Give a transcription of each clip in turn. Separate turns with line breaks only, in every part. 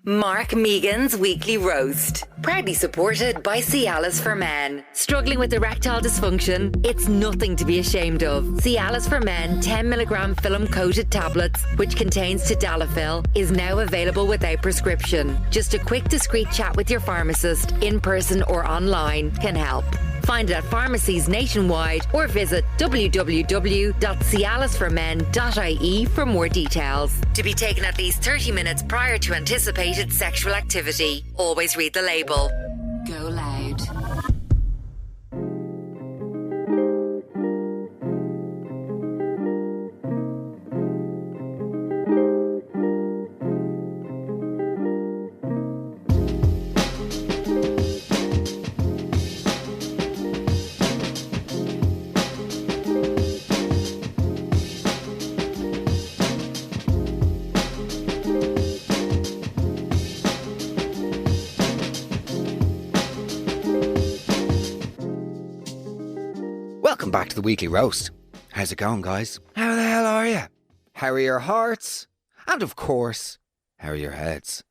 Mark Mehigan's Weekly Roast. Proudly supported by Cialis for Men. Struggling with erectile dysfunction? It's nothing to be ashamed of. Cialis for Men 10mg film-coated tablets, which contains tadalafil, is now available without prescription. Just a quick, discreet chat with your pharmacist, in person or online, can help. Find it at pharmacies nationwide or visit www.cialisformen.ie for more details. To be taken at least 30 minutes prior to anticipated sexual activity. Always read the label. GoLoud.
Welcome back to the Weekly Roast. How's it going, guys? How the hell are you? How are your hearts? And of course, how are your heads?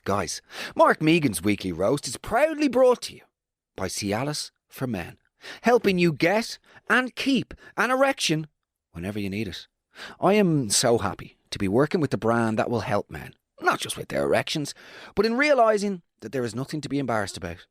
Guys, Mark Mehigan's Weekly Roast is proudly brought to you by Cialis for Men, helping you get and keep an erection whenever you need it. I am so happy to be working with the brand that will help men, not just with their erections, but in realising that there is nothing to be embarrassed about.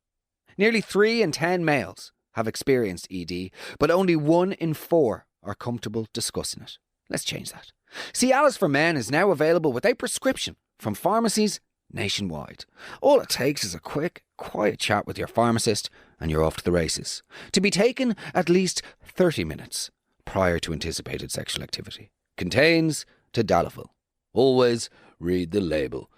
Nearly 3 in 10 males have experienced ED, but only 1 in 4 are comfortable discussing it. Let's change that. Cialis for Men is now available without prescription from pharmacies nationwide. All it takes is a quick, quiet chat with your pharmacist and you're off to the races. To be taken at least 30 minutes prior to anticipated sexual activity. Contains tadalafil. Always read the label.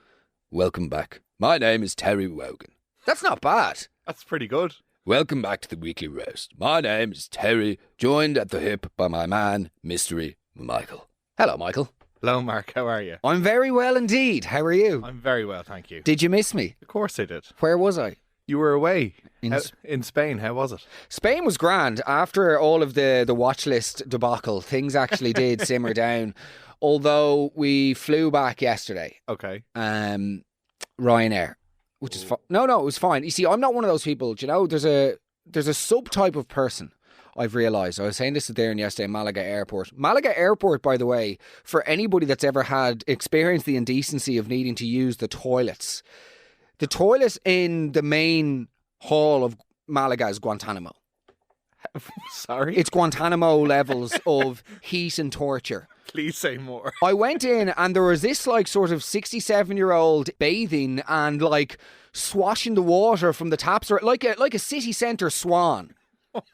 Welcome back. My name is Terry Wogan. That's not bad.
That's pretty good.
Welcome back to the Weekly Roast. My name is Terry, joined at the hip by my man, Mystery Michael. Hello, Michael.
Hello, Mark. How are you?
I'm very well indeed. How are you?
I'm very well, thank you.
Did you miss me?
Of course I did.
Where was I?
You were away
In
Spain. How was it?
Spain was grand. After all of the watch list debacle, things actually did simmer down. Although we flew back yesterday.
Okay.
Ryanair. Which is no, it was fine. You see, I'm not one of those people. Do you know, there's a subtype of person. I've realised. I was saying this to Darren yesterday in Malaga Airport. Malaga Airport, by the way, for anybody that's ever experienced the indecency of needing to use the toilets. The toilet in the main hall of Malaga is Guantanamo.
Sorry?
It's Guantanamo levels of heat and torture.
Please say more.
I went in and there was this sort of 67-year-old bathing and swashing the water from the taps, or like a city centre swan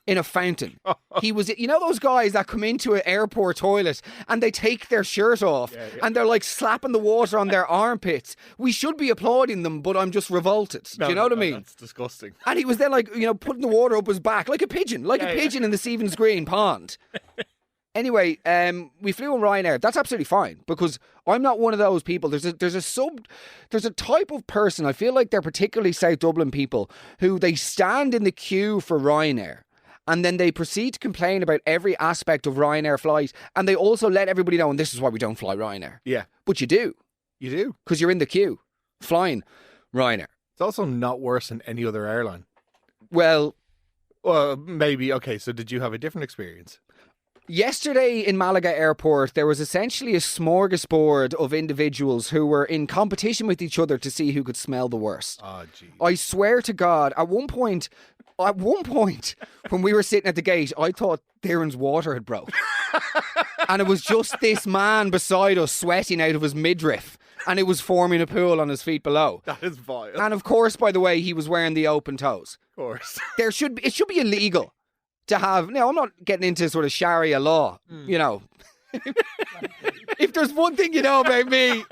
in a fountain. He was, those guys that come into an airport toilet and they take their shirt off and they're slapping the water on their armpits. We should be applauding them, but I'm just revolted. Do you know what I mean?
That's disgusting.
And he was then putting the water up his back like a pigeon, pigeon in the Stevens Green pond. Anyway, we flew on Ryanair. That's absolutely fine because I'm not one of those people. There's a type of person, I feel like they're particularly South Dublin people, who they stand in the queue for Ryanair and then they proceed to complain about every aspect of Ryanair flight, and they also let everybody know, and this is why we don't fly Ryanair.
Yeah.
But you do.
You do?
Because you're in the queue flying Ryanair.
It's also not worse than any other airline.
Well,
maybe. Okay, so did you have a different experience?
Yesterday in Malaga Airport, there was essentially a smorgasbord of individuals who were in competition with each other to see who could smell the worst.
Oh, gee.
I swear to God, at one point, when we were sitting at the gate, I thought Darren's water had broke. And it was just this man beside us sweating out of his midriff. And it was forming a pool on his feet below.
That is vile.
And of course, by the way, he was wearing the open toes.
Of course.
It should be illegal to have. Now, I'm not getting into sort of Sharia law, If there's one thing you know about me,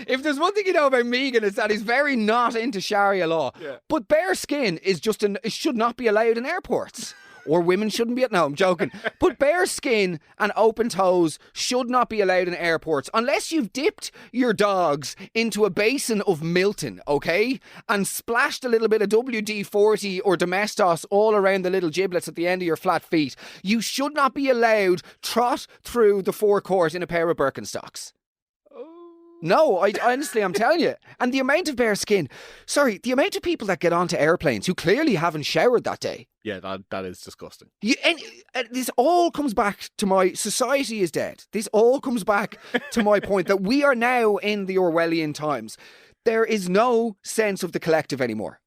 Mehigan, it's that he's very not into Sharia law.
Yeah.
But bare skin is it should not be allowed in airports. Or women shouldn't be. No, I'm joking. But bare skin and open toes should not be allowed in airports unless you've dipped your dogs into a basin of Milton, okay? And splashed a little bit of WD-40 or Domestos all around the little giblets at the end of your flat feet. You should not be allowed trot through the forecourt in a pair of Birkenstocks. No, I honestly, I'm telling you. And the amount of bare skin. Sorry, the amount of people that get onto airplanes who clearly haven't showered that day.
Yeah, that is disgusting.
This all comes back to my society is dead. This all comes back to my point that we are now in the Orwellian times. There is no sense of the collective anymore.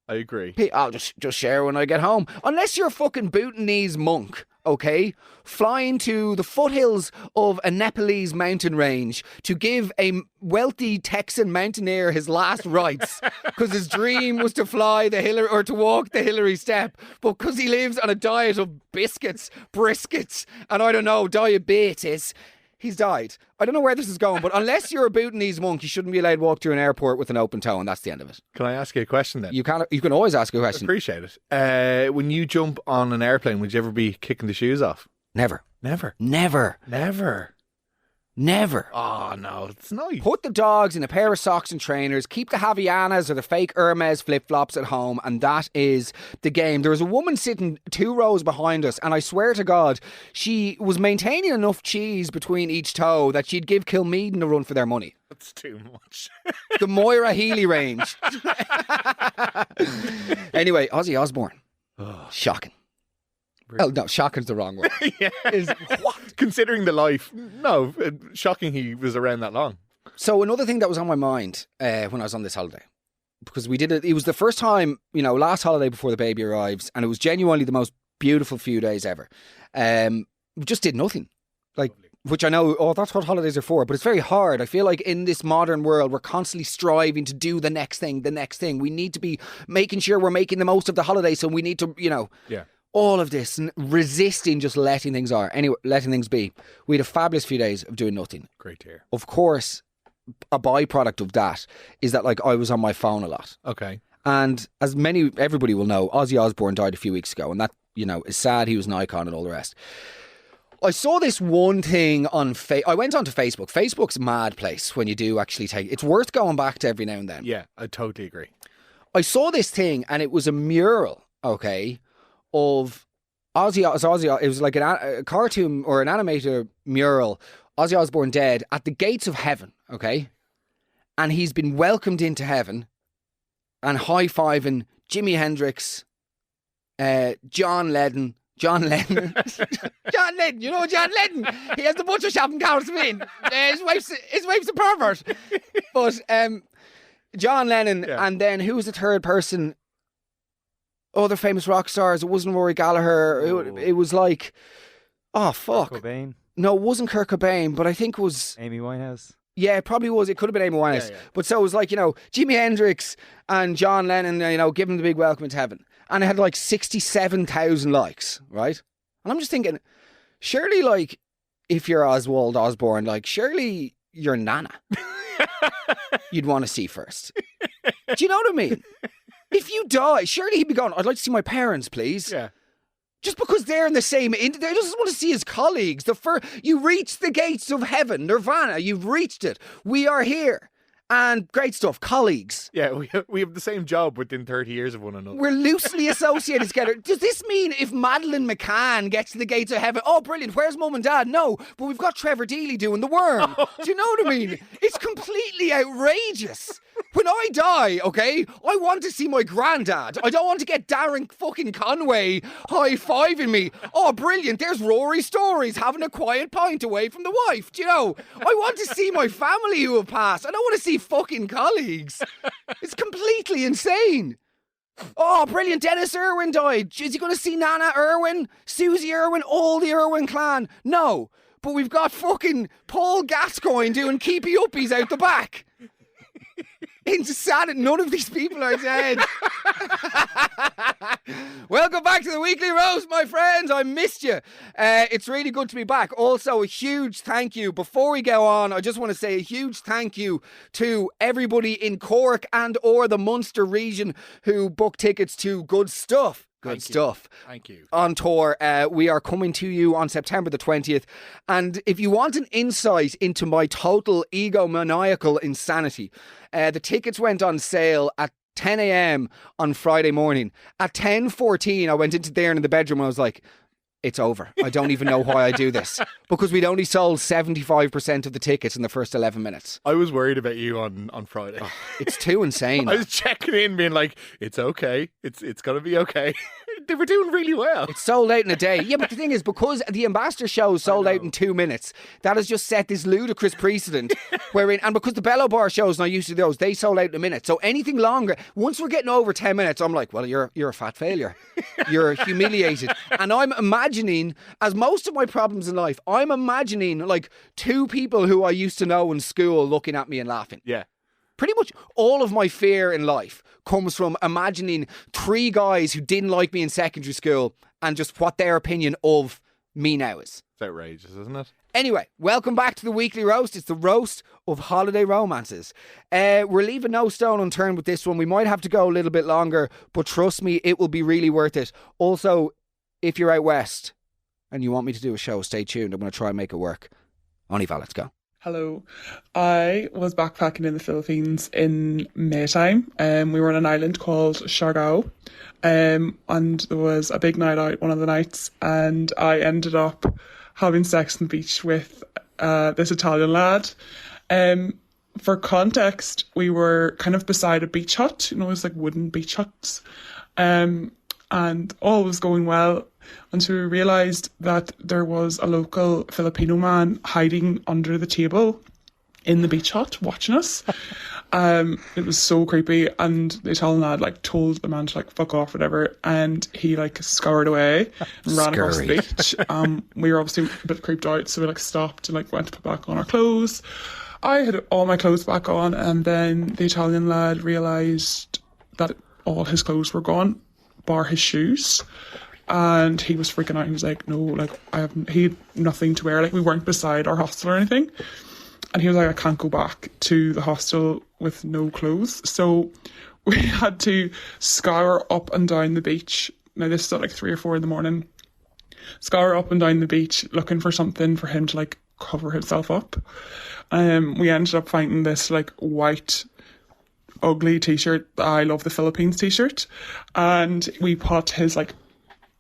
I agree.
I'll just share when I get home. Unless you're a fucking Bhutanese monk, okay? Flying to the foothills of a Nepalese mountain range to give a wealthy Texan mountaineer his last rites because his dream was to fly the Hillary or to walk the Hillary step. But because he lives on a diet of biscuits, briskets, and I don't know, diabetes, he's died. I don't know where this is going, but unless you're a Bhutanese monk, you shouldn't be allowed to walk through an airport with an open toe, and that's the end of it.
Can I ask you a question then?
You can always ask a question.
Appreciate it. When you jump on an airplane, would you ever be kicking the shoes off?
Never.
Never.
Never.
Never.
Never.
Oh, no, it's nice.
Put the dogs in a pair of socks and trainers, keep the Havianas or the fake Hermes flip-flops at home, and that is the game. There was a woman sitting 2 rows behind us, and I swear to God, she was maintaining enough cheese between each toe that she'd give Kilmeaden a run for their money.
That's too much.
The Moira Healy range. Anyway, Ozzy Osbourne. Shocking. Oh, no, shocking's the wrong word.
Yeah. What? Considering the life, no, shocking he was around that long.
So another thing that was on my mind when I was on this holiday, because we did it was the first time, last holiday before the baby arrives, and it was genuinely the most beautiful few days ever. We just did nothing. Which I know, that's what holidays are for, but it's very hard. I feel like in this modern world, we're constantly striving to do the next thing. We need to be making sure we're making the most of the holiday, so we need to,
Yeah.
all of this and resisting just letting things be. We had a fabulous few days of doing nothing.
Great to hear.
Of course, a byproduct of that is that I was on my phone a lot.
Okay.
And as everybody will know, Ozzy Osbourne died a few weeks ago, and that, is sad. He was an icon and all the rest. I saw this one thing on I went onto Facebook. Facebook's a mad place when you do actually it's worth going back to every now and then.
Yeah, I totally agree.
I saw this thing and it was a mural, okay, of Ozzy. It was like a cartoon or an animated mural, Ozzy Osbourne dead, at the gates of heaven, okay? And he's been welcomed into heaven and high-fiving Jimi Hendrix, John Lennon. John Lennon, you know John Lennon. He has the butcher shop in Counterspin. His wife's a pervert. But John Lennon, yeah. And then who was the third person? Other famous rock stars. It wasn't Rory Gallagher. It was like, oh fuck.
Kurt Cobain.
No, it wasn't Kurt Cobain, but I think it was
Amy Winehouse.
Yeah, it probably was. It could have been Amy Winehouse. Yeah. But so it was like, Jimi Hendrix and John Lennon, giving the big welcome into heaven. And it had 67,000 likes, right? And I'm just thinking, surely, if you're Oswald Osborne, surely your nana you'd want to see first. Do you know what I mean? If you die, surely he'd be going, I'd like to see my parents, please.
Yeah.
Just because they're in the same... They just want to see his colleagues. You reached the gates of heaven, Nirvana. You've reached it. We are here. And great stuff, colleagues.
Yeah, we have the same job within 30 years of one another.
We're loosely associated together. Does this mean if Madeleine McCann gets to the gates of heaven, oh, brilliant, where's Mum and Dad? No, but we've got Trevor Deely doing the worm. Do you know what I mean? It's completely outrageous. When I die, okay, I want to see my granddad. I don't want to get Darren fucking Conway high-fiving me. Oh, brilliant, there's Rory Stories having a quiet pint away from the wife. Do you know? I want to see my family who have passed. I don't want to see fucking colleagues. It's completely insane. Oh, brilliant, Dennis Irwin died. Is he going to see Nana Irwin, Susie Irwin, all the Irwin clan? No, but we've got fucking Paul Gascoigne doing keepy uppies out the back. It's sad that none of these people are dead. Welcome back to the Weekly Roast, my friends. I missed you. It's really good to be back. Also, a huge thank you. Before we go on, I just want to say a huge thank you to everybody in Cork and or the Munster region who booked tickets to Good Stuff. Good stuff.
Thank you.
On tour. We are coming to you on September the 20th. And if you want an insight into my total egomaniacal insanity, the tickets went on sale at 10 a.m. on Friday morning. At 10:14, I went into there in the bedroom and I was like, it's over. I don't even know why I do this. Because we'd only sold 75% of the tickets in the first 11 minutes.
I was worried about you on Friday.
It's too insane.
I was checking in, being like, it's okay. It's going to be okay. They were doing really well.
It's sold out in a day. Yeah, but the thing is, because the Ambassador show sold out in 2 minutes, that has just set this ludicrous precedent. And because the Bellow Bar shows, not used to those, they sold out in a minute. So anything longer, once we're getting over 10 minutes, I'm like, well, you're a fat failure. You're humiliated. And I'm imagining, as most of my problems in life, I'm imagining like 2 people who I used to know in school looking at me and laughing.
Yeah.
Pretty much all of my fear in life comes from imagining 3 guys who didn't like me in secondary school and just what their opinion of me now is.
It's outrageous, isn't it?
Anyway, welcome back to the weekly roast. It's the roast of holiday romances. We're leaving no stone unturned with this one. We might have to go a little bit longer, but trust me, it will be really worth it. Also, if you're out west and you want me to do a show, stay tuned. I'm going to try and make it work. Oniva, let's go.
Hello. I was backpacking in the Philippines in May time. We were on an island called Siargao. And there was a big night out one of the nights, and I ended up having sex on the beach with this Italian lad. For context, we were kind of beside a beach hut, it was like wooden beach huts. And all was going well until we realised that there was a local Filipino man hiding under the table in the beach hut watching us. It was so creepy, and the Italian lad told the man to fuck off, whatever, and he scoured away and ran across the beach. We were obviously a bit creeped out, so we stopped and went to put back on our clothes. I had all my clothes back on, and then the Italian lad realised that all his clothes were gone, bar his shoes. And he was freaking out. He was like, no, he had nothing to wear. We weren't beside our hostel or anything. And he was like, I can't go back to the hostel with no clothes. So we had to scour up and down the beach. Now, this is at 3 or 4 in the morning. Scour up and down the beach looking for something for him to cover himself up. We ended up finding this white ugly t-shirt, the I Love the Philippines t-shirt. And we put his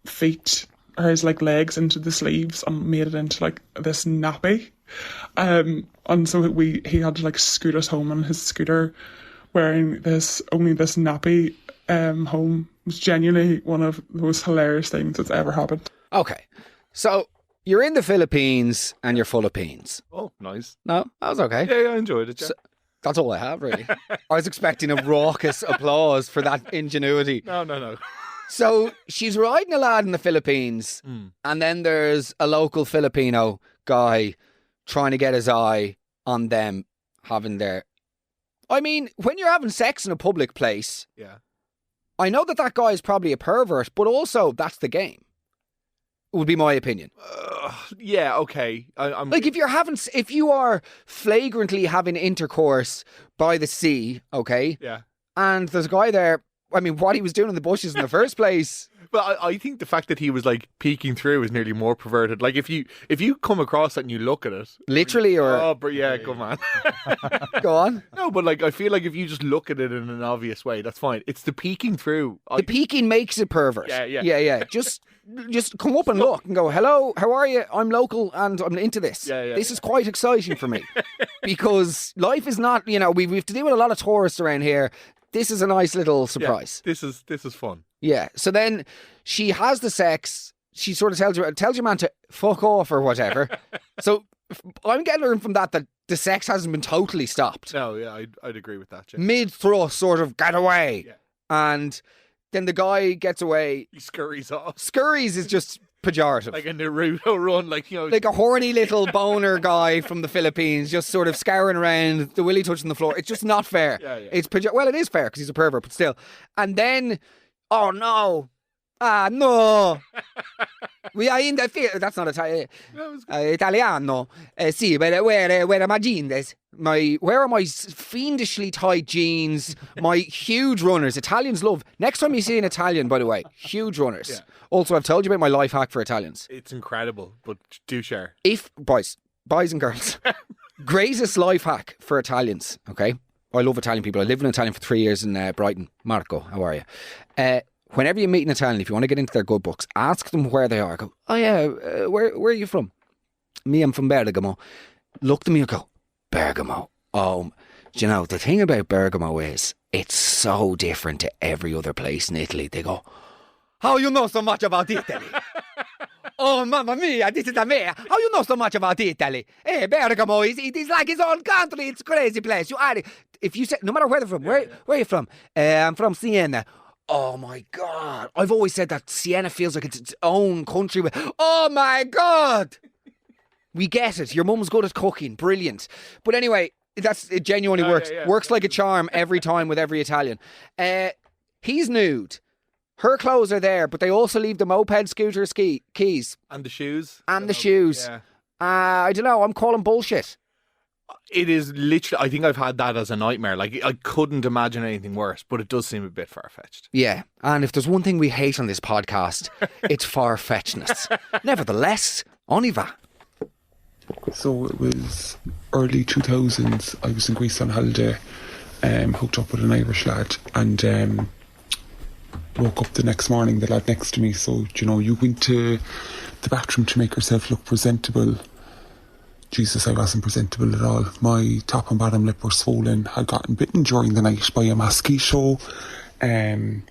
feet or his legs into the sleeves and made it into this nappy. And so he had to scoot us home on his scooter wearing only this nappy home. It was genuinely one of the most hilarious things that's ever happened.
Okay, so you're in the Philippines and you're full of peens.
Oh, nice.
No, that was okay.
Yeah, I enjoyed it. Yeah.
So, that's all I have, really. I was expecting a raucous applause for that ingenuity.
No.
So she's riding a lad in the Philippines, and then there's a local Filipino guy trying to get his eye on them having their... I mean, when you're having sex in a public place,
yeah,
I know that guy is probably a pervert, but also that's the game. Would be my opinion.
Yeah, okay. I'm
if you are flagrantly having intercourse by the sea, okay?
Yeah.
And there's a guy there, I mean, what he was doing in the bushes in the first place.
But I think the fact that he was peeking through is nearly more perverted. If you come across it and you look at it,
literally, or
but yeah, go on.
Go on.
No, but I feel if you just look at it in an obvious way, that's fine. It's the peeking through.
The peeking makes it pervert.
Yeah.
Just come up and look and go, hello, how are you? I'm local and I'm into this.
Yeah.
This is quite exciting for me because life is not, we have to deal with a lot of tourists around here. This is a nice little surprise.
Yeah, this is fun.
Yeah. So then she has the sex. She sort of tells your man to fuck off or whatever. So I'm getting from that the sex hasn't been totally stopped.
No, yeah, I'd agree with that. Yeah.
Mid-thrust, sort of, get away.
Yeah.
And then the guy gets away.
He scurries off.
Scurries is just pejorative.
Like a Naruto run,
like a horny little boner guy from the Philippines, just sort of scouring around, the willy touching the floor. It's just not fair.
Yeah.
It's well, it is fair because he's a pervert, but still. And then, oh no. No. We are in the field. That's not Italian. Italiano. Sì, where are my jeans? Where are my fiendishly tight jeans? My huge runners. Italians love. Next time you see an Italian, by the way, huge runners. Yeah. Also, I've told you about my life hack for Italians.
It's incredible, but do share.
Boys and girls, greatest life hack for Italians, okay? I love Italian people. I lived in Italian for 3 years in Brighton. Marco, how are you? whenever you meet an Italian, if you want to get into their good books, ask them where they are. Go, oh yeah, where are you from? Me, I'm from Bergamo. Look to me and go, Bergamo. Oh, do you know, the thing about Bergamo is it's so different to every other place in Italy. They go, how you know so much about Italy? Oh, mamma mia, this is a me. How you know so much about Italy? Hey, Bergamo, it is like his own country. It's a crazy place. You are, if you say, no matter where they're from, where are you from? I'm from Siena. Oh my God. I've always said that Siena feels like it's its own country. Oh my God. We get it. Your mum's good at cooking. Brilliant. But anyway, it genuinely works. Yeah. Works like a charm every time with every Italian. He's nude. Her clothes are there, but they also leave the moped scooter keys.
And the shoes.
And the shoes. Yeah. I don't know. I'm calling bullshit.
It is literally, I think I've had that as a nightmare. Like, I couldn't imagine anything worse, but it does seem a bit far-fetched.
Yeah. And if there's one thing we hate on this podcast, it's far-fetchedness. Nevertheless, on y va.
So it was early 2000s. I was in Greece on holiday, hooked up with an Irish lad, and woke up the next morning, the lad next to me. So, you know, you went to the bathroom to make yourself look presentable. Jesus, I wasn't presentable at all. My top and bottom lip were swollen. I'd gotten bitten during the night by a mosquito. Came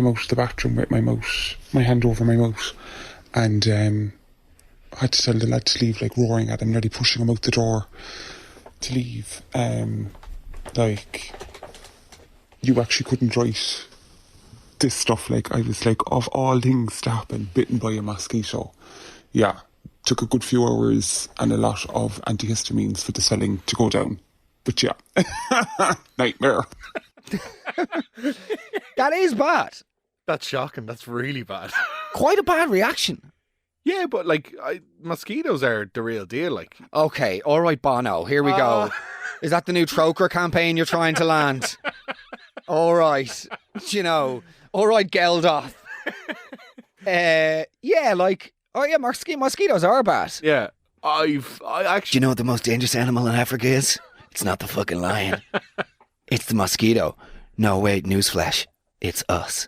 out of the bathroom with my hand over my mouth, and I had to tell the lad to leave, like roaring at him, nearly pushing him out the door to leave. Like, you actually couldn't write this stuff. Like, I was like, of all things to happen, bitten by a mosquito. Yeah, took a good few hours and a lot of antihistamines for the swelling to go down. But yeah, nightmare.
That is bad.
That's shocking. That's really bad.
Quite a bad reaction.
Yeah, but like, mosquitoes are the real deal. Like,
okay, all right, Bono, here we go. Is that the new Troker campaign you're trying to land? All right, you know, all right, Geldof. Yeah, like, oh yeah, mosquitoes are bad.
Yeah, I actually.
Do you know what the most dangerous animal in Africa is? It's not the fucking lion. It's the mosquito. No, wait, newsflash. It's us.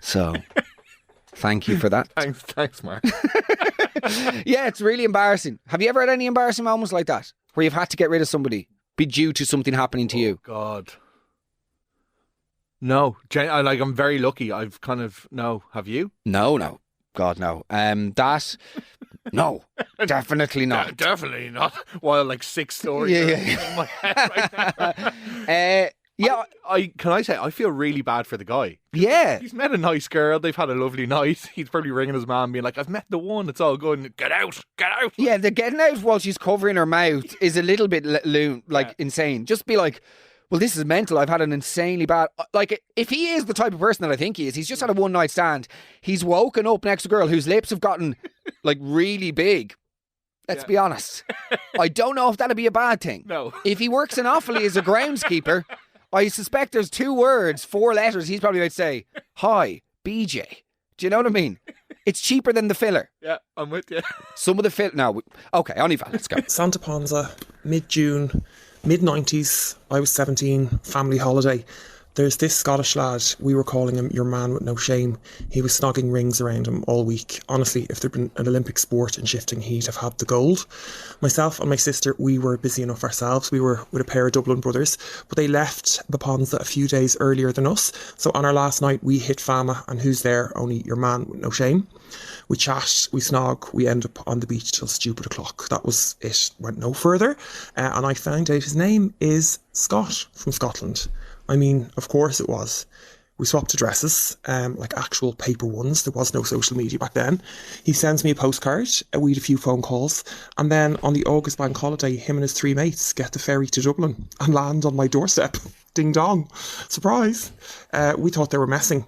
So, thank you for that.
Thanks, Mark.
Yeah, it's really embarrassing. Have you ever had any embarrassing moments like that? Where you've had to get rid of somebody, be due to something happening to you?
God. No. I'm very lucky. I've kind of, no. Have you?
No. God, no. No. Definitely not.
Definitely not. While like 6 stories in my head right now. Yeah, can I say, I feel really bad for the guy.
Yeah.
He's met a nice girl. They've had a lovely night. He's probably ringing his mom being like, I've met the one. It's all good. And, get out.
Yeah, the getting out while she's covering her mouth is a little bit insane. Just be like, well, this is mental. I've had an insanely bad... Like, if he is the type of person that I think he is, he's just had a one-night stand. He's woken up next to a girl whose lips have gotten, like, really big. Let's be honest. I don't know if that'd be a bad thing.
No.
If he works in Offaly as a groundskeeper... I suspect there's 2 words, 4 letters. He's probably about to say, hi, BJ. Do you know what I mean? It's cheaper than the filler.
Yeah, I'm with you.
Some of the filler... No, okay, on Ivan, let's go.
Santa Ponza, mid-June, mid-90s. I was 17, family holiday. There's this Scottish lad, we were calling him your man with no shame. He was snogging rings around him all week. Honestly, if there'd been an Olympic sport in shifting, he'd have had the gold. Myself and my sister, we were busy enough ourselves. We were with a pair of Dublin brothers, but they left the Ponza a few days earlier than us. So on our last night, we hit Fama, and who's there? Only your man with no shame. We chat, we snog, we end up on the beach till stupid o'clock. That was it. Went no further. And I found out his name is Scott from Scotland. I mean, of course it was. We swapped addresses, like actual paper ones. There was no social media back then. He sends me a postcard. We had a few phone calls. And then on the August bank holiday, him and his 3 mates get the ferry to Dublin and land on my doorstep. Ding dong. Surprise. We thought they were messing.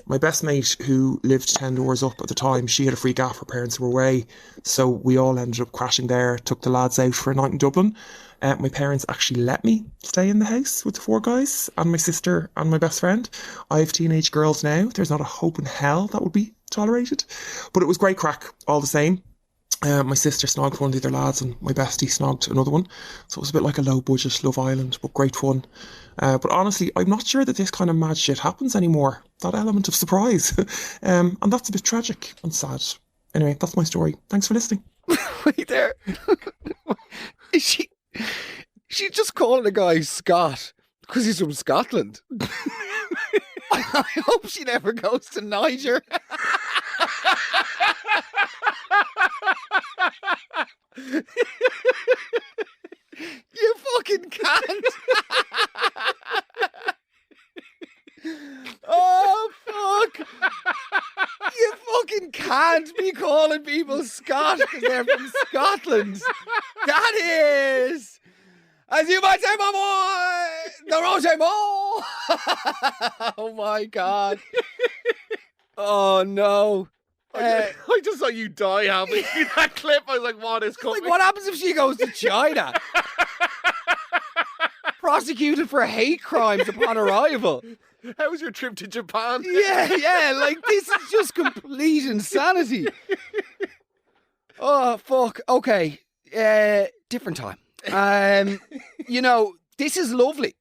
My best mate, who lived 10 doors up at the time, she had a free gaff. Her parents were away. So we all ended up crashing there, took the lads out for a night in Dublin. My parents actually let me stay in the house with the 4 guys and my sister and my best friend. I have teenage girls now. There's not a hope in hell that would be tolerated. But it was great crack all the same. My sister snogged one of the other lads and my bestie snogged another one. So it was a bit like a low budget Love Island, but great fun. But honestly, I'm not sure that this kind of mad shit happens anymore. That element of surprise. And that's a bit tragic and sad. Anyway, that's my story. Thanks for listening.
Wait there. Is she just calling the guy Scott because he's from Scotland? I hope she never goes to Niger. You fucking can't. Oh, fuck. You fucking can't be calling people Scott because they're from Scotland. That is, as you might say, my boy, the Roger Moore. Oh, my God. Oh, no.
I just saw you die having that clip. I was like, what is coming?
Like, what happens if she goes to China? Prosecuted for hate crimes upon arrival.
How was your trip to Japan?
Yeah, like, this is just complete insanity. Oh, fuck. Okay. Different time. This is lovely.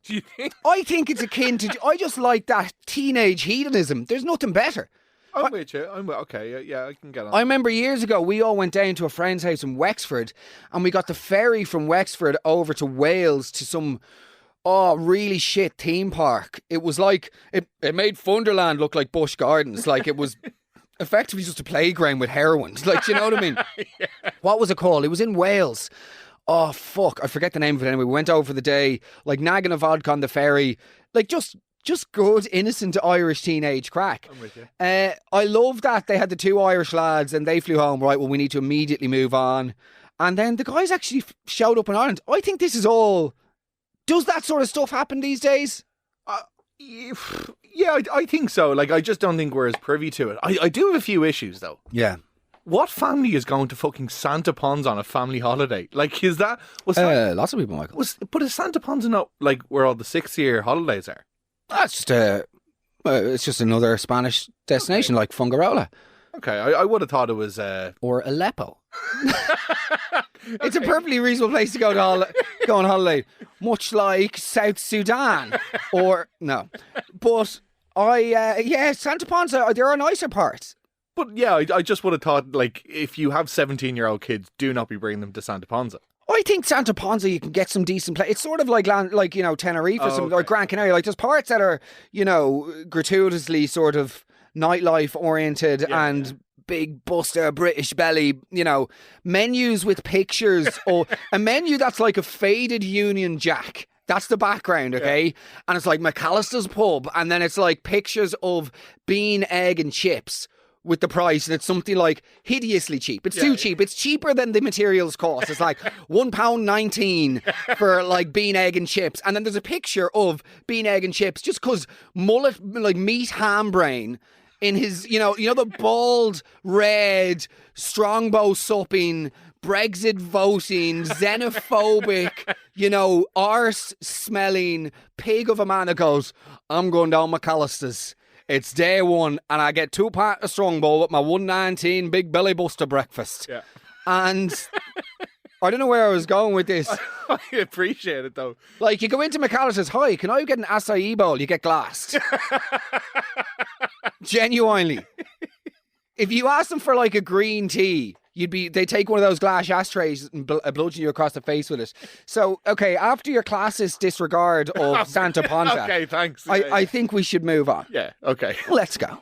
Do you think?
I think it's akin to, I just like that teenage hedonism. There's nothing better.
I'm with you. Okay. Yeah, I can get on.
I remember years ago, we all went down to a friend's house in Wexford and we got the ferry from Wexford over to Wales to some, really shit theme park. It was like, it made Funderland look like Busch Gardens. Like, it was effectively just a playground with heroin. Like, you know what I mean?
Yeah.
What was it called? It was in Wales. Oh, fuck. I forget the name of it anyway. We went over for the day, like, nagging a vodka on the ferry. Like, just good, innocent Irish teenage crack.
I'm with you.
I love that they had the two Irish lads and they flew home. Right, well, we need to immediately move on. And then the guys actually showed up in Ireland. I think this is all... Does that sort of stuff happen these days?
Yeah, I think so. Like, I just don't think we're as privy to it. I do have a few issues, though.
Yeah.
What family is going to fucking Santa Ponds on a family holiday? Like, is that...
Lots of people, Michael.
But is Santa Ponds not, like, where all the 6-year holidays are?
That's just... it's just another Spanish destination, like Fungarola.
Okay, I would have thought it was...
Or Aleppo. It's a perfectly reasonable place to go on holiday. Much like South Sudan. Or... No. But Santa Ponds, there are nicer parts.
But yeah, I just would have thought, like, if you have 17-year-old kids, do not be bringing them to Santa Ponsa.
I think Santa Ponsa, you can get some decent play. It's sort of like Tenerife or something, or Gran Canaria. Like, there's parts that are, gratuitously sort of nightlife oriented and big buster British belly, menus with pictures or a menu that's like a faded Union Jack. That's the background, okay? Yeah. And it's like McAllister's Pub, and then it's like pictures of bean, egg, and chips with the price, and it's something like hideously cheap. It's too cheap. It's cheaper than the materials cost. It's like £1.19 for like bean, egg, and chips. And then there's a picture of bean, egg, and chips just because mullet, like meat ham brain in his, the bald, red, strongbow supping, Brexit voting, xenophobic, arse smelling pig of a man that goes, I'm going down McAllister's. It's day one, and I get 2 pints of Strongbow with my 1.19 big belly buster breakfast. Yeah. And I don't know where I was going with this.
I appreciate it, though.
Like, you go into McAllister's, hi, can I get an acai bowl? You get glassed. Genuinely. If you ask them for, like, a green tea, they take one of those glass ashtrays and bludgeon you across the face with it. So, okay, after your classist disregard of Santa Ponsa,
okay, thanks.
I think we should move on.
Yeah, okay.
Let's go.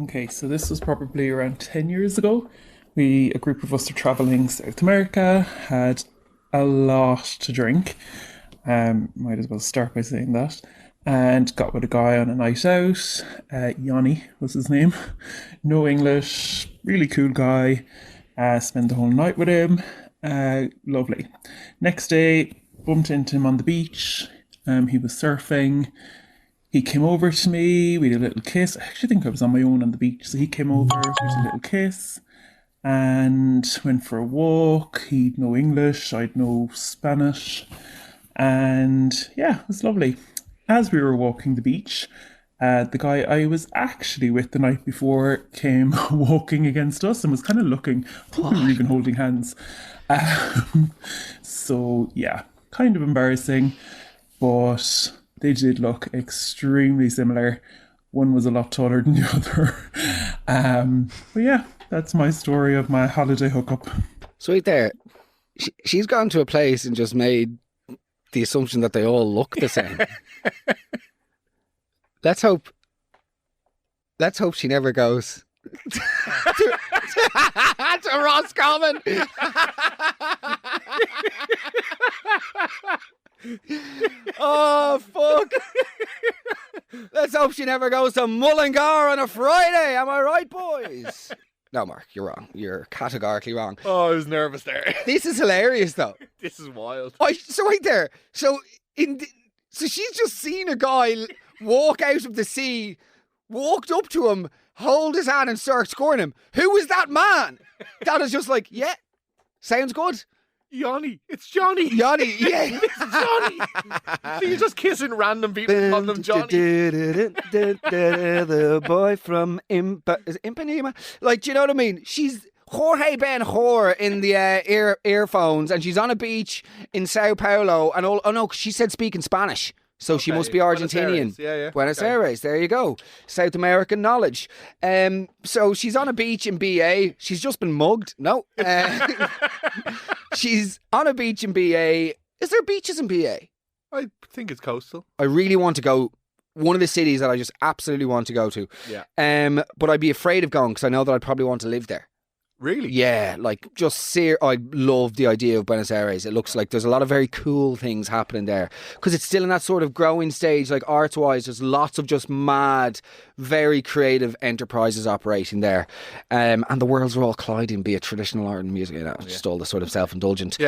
Okay, so this was probably around 10 years ago. A group of us are travelling South America, had a lot to drink. Might as well start by saying that. And got with a guy on a night out. Yanni was his name. No English, really cool guy. Spent the whole night with him. Lovely. Next day, bumped into him on the beach. He was surfing. He came over to me. We did a little kiss. I actually think I was on my own on the beach. So he came over, we did a little kiss. And went for a walk. He'd no English, I'd no Spanish. And yeah, it was lovely. As we were walking the beach, The guy I was actually with the night before came walking against us and was kind of looking. I think we were even holding hands. So, yeah, kind of embarrassing. But they did look extremely similar. One was a lot taller than the other. But yeah, that's my story of my holiday hookup.
Sweet there. She's gone to a place and just made the assumption that they all look the same. Let's hope she never goes to Roscommon. Oh, fuck. Let's hope she never goes to Mullingar on a Friday. Am I right, boys? No, Mark, you're wrong. You're categorically wrong.
Oh, I was nervous there.
This is hilarious, though.
This is wild.
So right there. So she's just seen a guy walk out of the sea, walked up to him, hold his hand and start scoring him. Who is that man? That is just like, yeah, sounds good.
Yanni. It's Johnny.
Yanni, yeah.
It's Johnny. So you're just kissing random people and calling them Johnny.
The boy from is it Ipanema? Like, do you know what I mean? She's Jorge Ben Hor in the earphones, and she's on a beach in Sao Paulo, and oh no, she said speaking Spanish. So she must be Argentinian. Buenos Aires, there you go. South American knowledge. So she's on a beach in BA. She's just been mugged. No. She's on a beach in BA. Is there beaches in BA?
I think it's coastal.
I really want to go. One of the cities that I just absolutely want to go to.
Yeah.
But I'd be afraid of going because I know that I'd probably want to live there.
Really?
Yeah, like I love the idea of Buenos Aires. It looks like there's a lot of very cool things happening there because it's still in that sort of growing stage, like arts-wise. There's lots of just mad, very creative enterprises operating there. And the worlds are all colliding, be it traditional art and music, just all the sort of self-indulgent,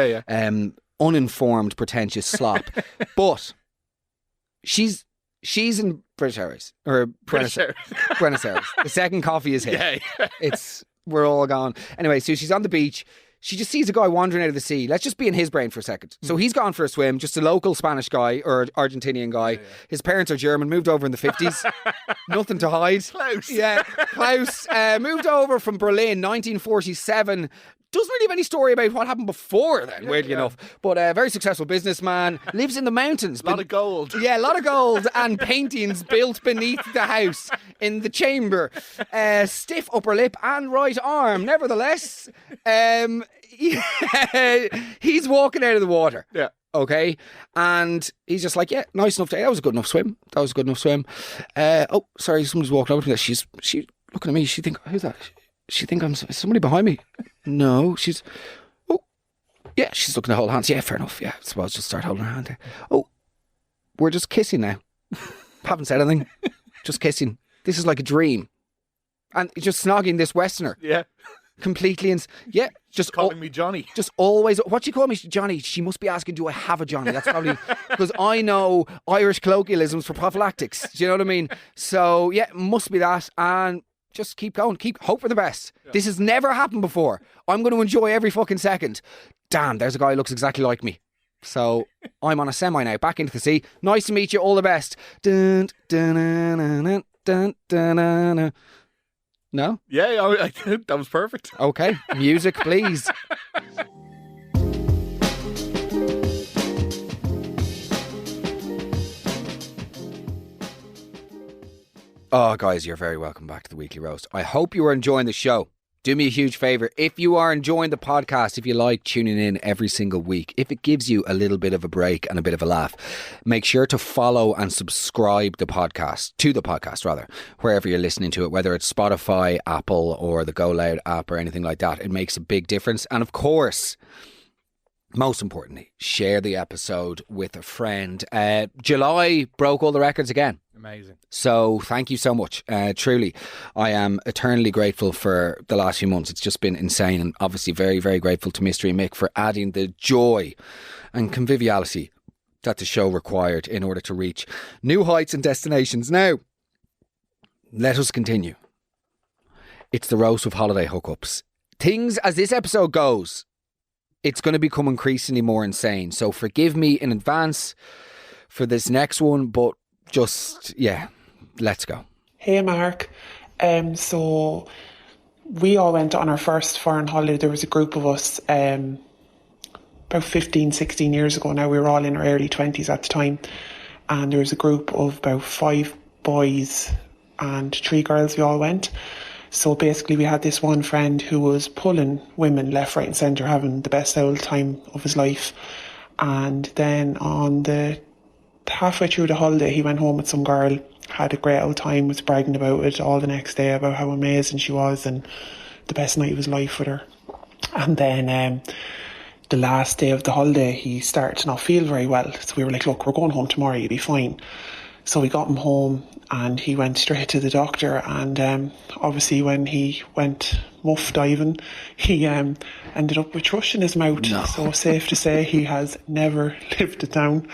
uninformed, pretentious slop. But she's in Buenos Aires. Buenos Aires. The second coffee is here. Yeah. We're all gone. Anyway, so she's on the beach. She just sees a guy wandering out of the sea. Let's just be in his brain for a second. So he's gone for a swim, just a local Spanish guy or Argentinian guy. Yeah. His parents are German, moved over in the 50s. Nothing to hide.
Klaus.
Yeah, Klaus. Moved over from Berlin, 1947. Doesn't really have any story about what happened before then, weirdly enough. But a very successful businessman, lives in the mountains.
A lot of gold.
Yeah, a lot of gold and paintings built beneath the house in the chamber. Stiff upper lip and right arm. Nevertheless, he's walking out of the water.
Yeah.
Okay. And he's just like, yeah, nice enough day. That was a good enough swim. Oh, sorry, somebody's walking over to me. She's looking at me. She think, who's that? She think I'm somebody behind me. No, she's looking to hold hands. Yeah, fair enough. Yeah, I suppose just start holding her hand there. Oh, we're just kissing now. Haven't said anything. Just kissing. This is like a dream. And just snogging this Westerner.
Yeah.
Completely. Yeah. Just
calling me Johnny.
Just always. What do you call me, Johnny? She must be asking, do I have a Johnny? That's probably because I know Irish colloquialisms for prophylactics. Do you know what I mean? So yeah, must be that. And just keep going. Hope for the best. Yeah. This has never happened before. I'm going to enjoy every fucking second. Damn, there's a guy who looks exactly like me. So I'm on a semi now. Back into the sea. Nice to meet you. All the best. Dun, dun, dun, dun, dun, dun, dun. No?
Yeah, that was perfect.
Okay. Music, please. Oh, guys, you're very welcome back to the Weekly Roast. I hope you are enjoying the show. Do me a huge favour. If you are enjoying the podcast, if you like tuning in every single week, if it gives you a little bit of a break and a bit of a laugh, make sure to follow and subscribe to the podcast, wherever you're listening to it, whether it's Spotify, Apple, or the GoLoud app or anything like that. It makes a big difference. And of course, most importantly, share the episode with a friend. July broke all the records again.
Amazing.
So thank you so much. Truly, I am eternally grateful for the last few months. It's just been insane, and obviously very, very grateful to Mystery Mick for adding the joy and conviviality that the show required in order to reach new heights and destinations. Now, let us continue. It's the roast of holiday hookups. Things as this episode goes, it's going to become increasingly more insane. So forgive me in advance for this next one, but just, yeah, Let's go.
Hey, Mark. So we all went on our first foreign holiday. There was a group of us about 15, 16 years ago now. We were all in our early 20s at the time. And there was a group of about 5 boys and 3 girls. We all went. So basically we had this one friend who was pulling women left, right and centre, having the best old time of his life. And then on the halfway through the holiday, he went home with some girl, had a great old time, was bragging about it all the next day, about how amazing she was and the best night of his life with her. And then the last day of the holiday, he started to not feel very well. So we were like, look, we're going home tomorrow, you'll be fine. So we got him home and he went straight to the doctor. And obviously when he went muff diving, he ended up with thrush in his mouth. No. So safe to say he has never lived it down.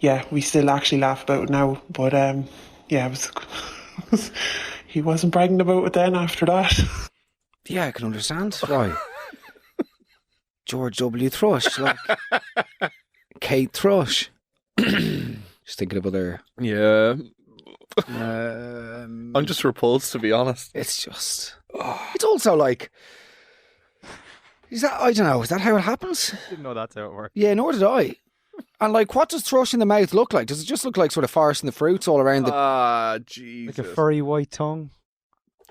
Yeah, we still actually laugh about it now. But yeah, it was he wasn't bragging about it then after that.
Yeah, I can understand why. George W. Thrush, like Kate Thrush. Just thinking of other.
Yeah. I'm just repulsed, to be honest.
It's just. It's also like. Is that, I don't know, is that how it happens?
Didn't know that's how it worked.
Yeah, nor did I. And like, what does thrush in the mouth look like? Does it just look like sort of forest and the fruits all around the.
Jesus.
Like a furry white tongue.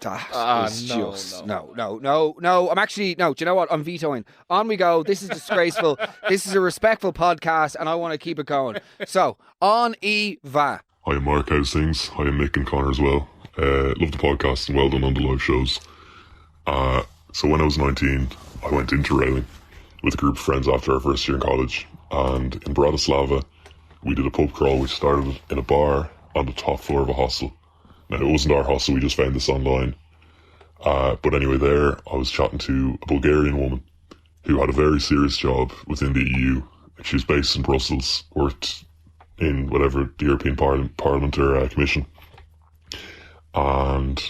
That is just no. I'm actually no. Do you know what? I'm vetoing. On we go. This is disgraceful. This is a respectful podcast, and I want to keep it going. So on Eva.
Hi, Mark. How's things? Hi, I'm Mick and Connor as well. Love the podcast and well done on the live shows. So when I was 19, I went interrailing with a group of friends after our first year in college, and in Bratislava, we did a pub crawl which started in a bar on the top floor of a hostel. Now, it wasn't our hostel, we just found this online. But anyway, there I was chatting to a Bulgarian woman who had a very serious job within the EU. She was based in Brussels, worked in whatever, the European Parliament or Commission. And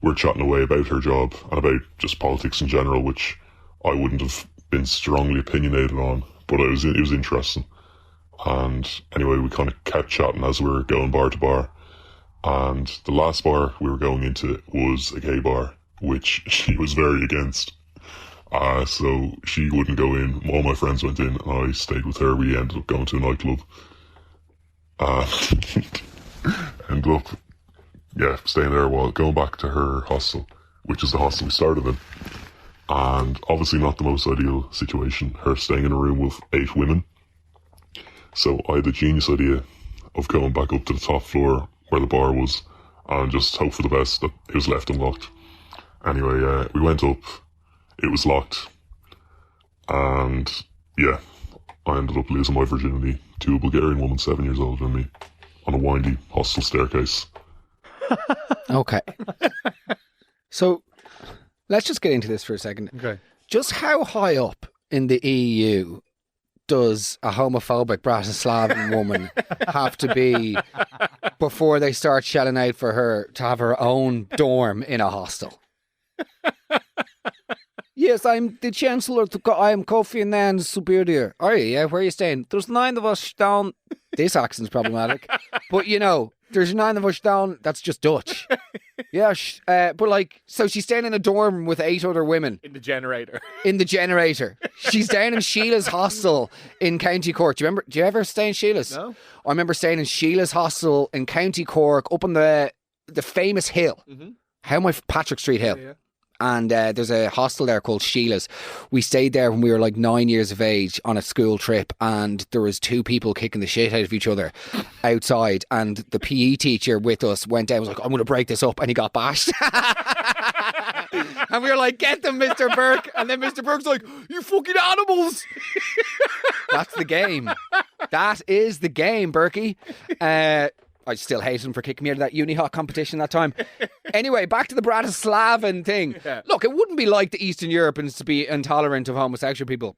we're chatting away about her job and about just politics in general, which I wouldn't have been strongly opinionated on, but it was interesting. And anyway, we kind of kept chatting as we were going bar to bar. And the last bar we were going into was a gay bar, which she was very against. So she wouldn't go in. All my friends went in and I stayed with her. We ended up going to a nightclub. Ended up, staying there while going back to her hostel, which is the hostel we started in. And obviously not the most ideal situation, her staying in a room with 8 women. So I had the genius idea of going back up to the top floor where the bar was and just hope for the best that it was left unlocked. Anyway, we went up, it was locked, and yeah, I ended up losing my virginity to a Bulgarian woman 7 years older than me on a windy hostel staircase.
Okay. So let's just get into this for a second.
Okay.
Just how high up in the EU does a homophobic Bratislavan woman have to be before they start shelling out for her to have her own dorm in a hostel? Yes, I'm the Chancellor. I am Kofi Annan's superior. Are you? Yeah, where are you staying? There's 9 of us down. This accent's problematic. But, you know, there's 9 of us down. That's just Dutch. Yeah, but like, so she's staying in a dorm with 8 other women.
In the generator.
In the generator. She's down in Sheila's hostel in County Cork. Do you ever stay in Sheila's?
No.
I remember staying in Sheila's hostel in County Cork up on the famous hill.
Mm-hmm.
How am I? Patrick Street Hill.
Yeah.
And there's a hostel there called Sheila's. We stayed there when we were like 9 years of age on a school trip, and there was 2 people kicking the shit out of each other outside, and the PE teacher with us went down and was like, I'm going to break this up, and he got bashed. And we were like, get them, Mr. Burke. And then Mr. Burke's like, you fucking animals. That's the game. That is the game, Berkey. I still hate him for kicking me out of that Unihawk competition that time. Anyway, back to the Bratislavan thing. Yeah. Look, it wouldn't be like the Eastern Europeans to be intolerant of homosexual people.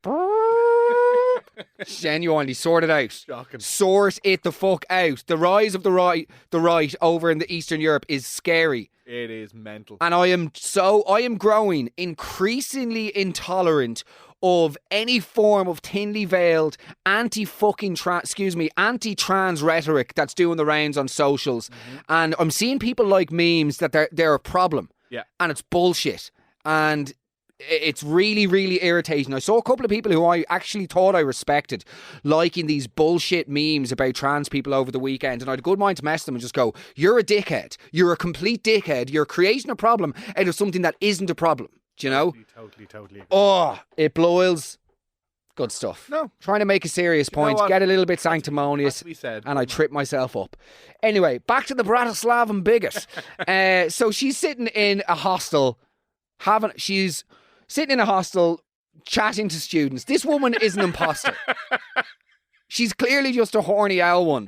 Genuinely, sort it out.
Shocking.
Sort it the fuck out. The rise of the right over in the Eastern Europe is scary.
It is mental.
And I am growing increasingly intolerant of any form of thinly veiled anti-trans rhetoric that's doing the rounds on socials. And I'm seeing people like memes that they're a problem.
Yeah.
And it's bullshit. And it's really, really irritating. I saw a couple of people who I actually thought I respected liking these bullshit memes about trans people over the weekend, and I had a good mind to mess them and just go, you're a dickhead. You're a complete dickhead. You're creating a problem out of something that isn't a problem. Do you know?
Totally.
Oh, it bloils. Good stuff.
No.
Trying to make a serious point, get a little bit sanctimonious, and I trip myself up. Anyway, back to the Bratislavan bigot. So she's sitting in a hostel, she's sitting in a hostel, chatting to students. This woman is an imposter. She's clearly just a horny owl one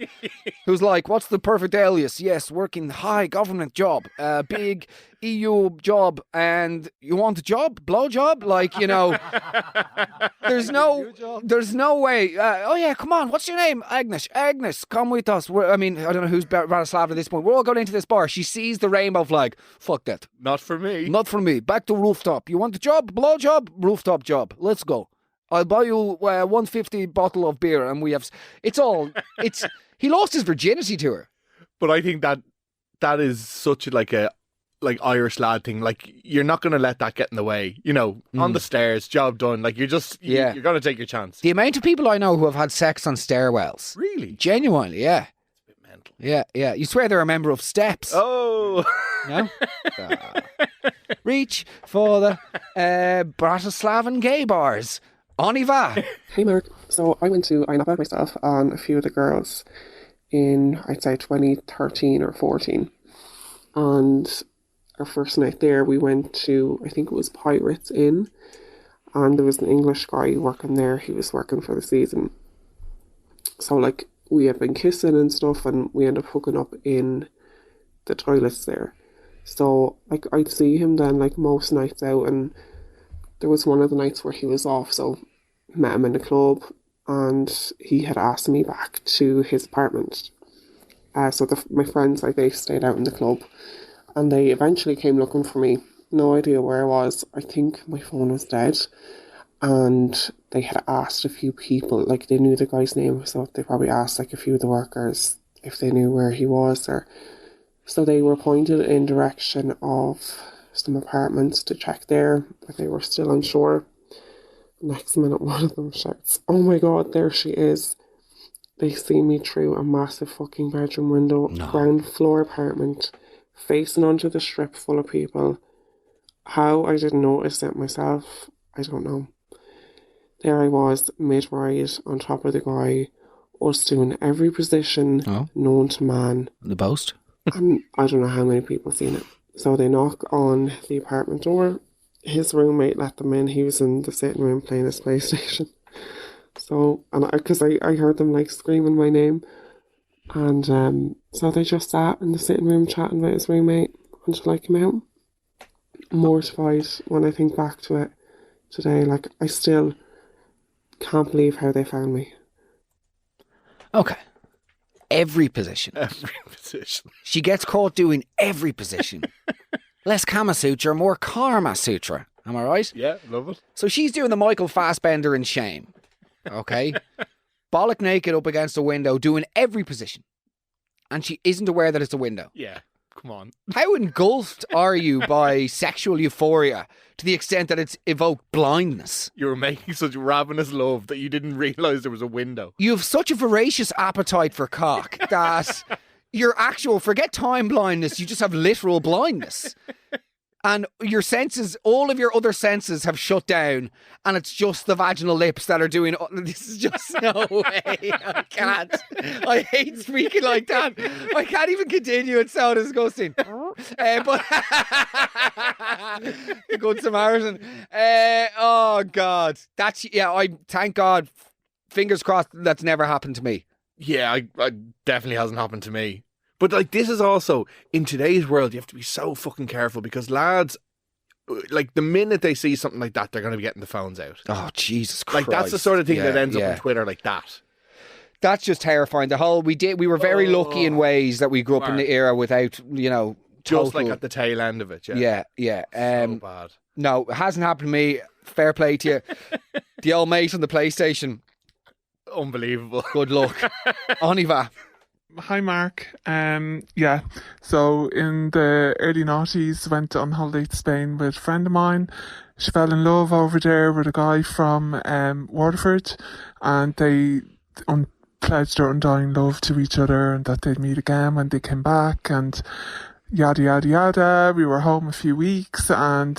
who's like, what's the perfect alias? Yes, working high government job, big EU job, and you want a job? Blow job? Like, you know, there's no way. Oh yeah, come on, what's your name? Agnes, come with us. I don't know who's Bratislava at this point. We're all going into this bar. She sees the rainbow flag. Fuck that.
Not for me.
Not for me. Back to rooftop. You want a job? Blow job? Rooftop job. Let's go. I'll buy you 150 bottle of beer, and we have. He lost his virginity to her.
But I think that is such a Irish lad thing. Like, you're not going to let that get in the way. You know, on the stairs, job done. Like, you're going to take your chance.
The amount of people I know who have had sex on stairwells.
Really?
Genuinely, yeah.
It's a bit mental.
Yeah. You swear they're a member of Steps.
Oh.
No? Reach for the Bratislavan gay bars. On y va.
Hey Mark, so I went to INAPA myself and a few of the girls in, I'd say 2013 or 14. And our first night there, we went to, I think it was Pirates Inn, and there was an English guy working there. He was working for the season. So like, we had been kissing and stuff, and we ended up hooking up in the toilets there. So like, I'd see him then like most nights out, and there was one of the nights where he was off, so met him in the club, and he had asked me back to his apartment. So my friends, like, they stayed out in the club, and they eventually came looking for me. No idea where I was. I think my phone was dead, and they had asked a few people, like, they knew the guy's name, so they probably asked like a few of the workers if they knew where he was, or so they were pointed in direction of some apartments to check there, but they were still unsure. Next minute, one of them shouts, "Oh my god, there she is." They see me through a massive fucking bedroom window, ground floor apartment, facing onto the strip full of people. How I didn't notice it myself, I don't know. There I was, mid-ride, on top of the guy, us doing every position known to man.
The boast?
And I don't know how many people seen it. So they knock on the apartment door. His roommate let them in. He was in the sitting room playing his PlayStation. So, and because I heard them like screaming my name. And so they just sat in the sitting room chatting about his roommate until I came out. Mortified when I think back to it today. Like, I still can't believe how they found me.
Okay. Every position. She gets caught doing every position. Less Kama Sutra, more Karma Sutra. Am I right?
Yeah, love it.
So she's doing the Michael Fassbender in Shame. Okay? Bollock naked up against a window, doing every position. And she isn't aware that it's a window.
Yeah, come on.
How engulfed are you by sexual euphoria to the extent that it's evoked blindness?
You were making such ravenous love that you didn't realise there was a window.
You have such a voracious appetite for cock that your actual, forget time blindness, you just have literal blindness. And your senses, all of your other senses have shut down, and it's just the vaginal lips that are doing. This is just no way. I can't. I hate speaking like that. I can't even continue. It's so disgusting. But the Good Samaritan. Oh God, I thank God. Fingers crossed. That's never happened to me.
Yeah, I definitely hasn't happened to me. But like, this is also, in today's world, you have to be so fucking careful, because lads, like, the minute they see something like that, they're going to be getting the phones out.
Oh, Jesus Christ.
Like, that's the sort of thing that ends up on Twitter like that.
That's just terrifying. We were very lucky in ways that we grew up in the era without,
just like at the tail end of it.
Yeah.
So bad.
No, it hasn't happened to me. Fair play to you. The old mate on the PlayStation.
Unbelievable.
Good luck. Oniva.
Hi Mark. Yeah. So in the early noughties, went on holiday to Spain with a friend of mine. She fell in love over there with a guy from Waterford, and they pledged their undying love to each other and that they'd meet again when they came back, and yada yada yada. We were home a few weeks, and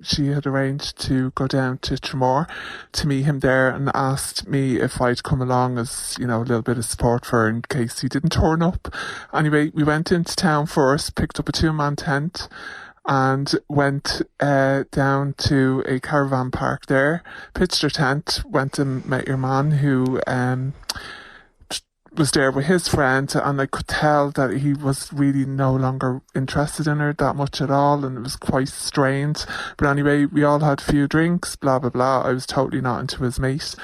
she had arranged to go down to Tremor to meet him there, and asked me if I'd come along as, you know, a little bit of support for her in case he didn't turn up. Anyway, we went into town first, picked up a 2-man tent, and went down to a caravan park there, pitched her tent, went and met your man who was there with his friend, and I could tell that he was really no longer interested in her that much at all, and it was quite strained. But anyway, we all had a few drinks, blah blah blah. I was totally not into his mate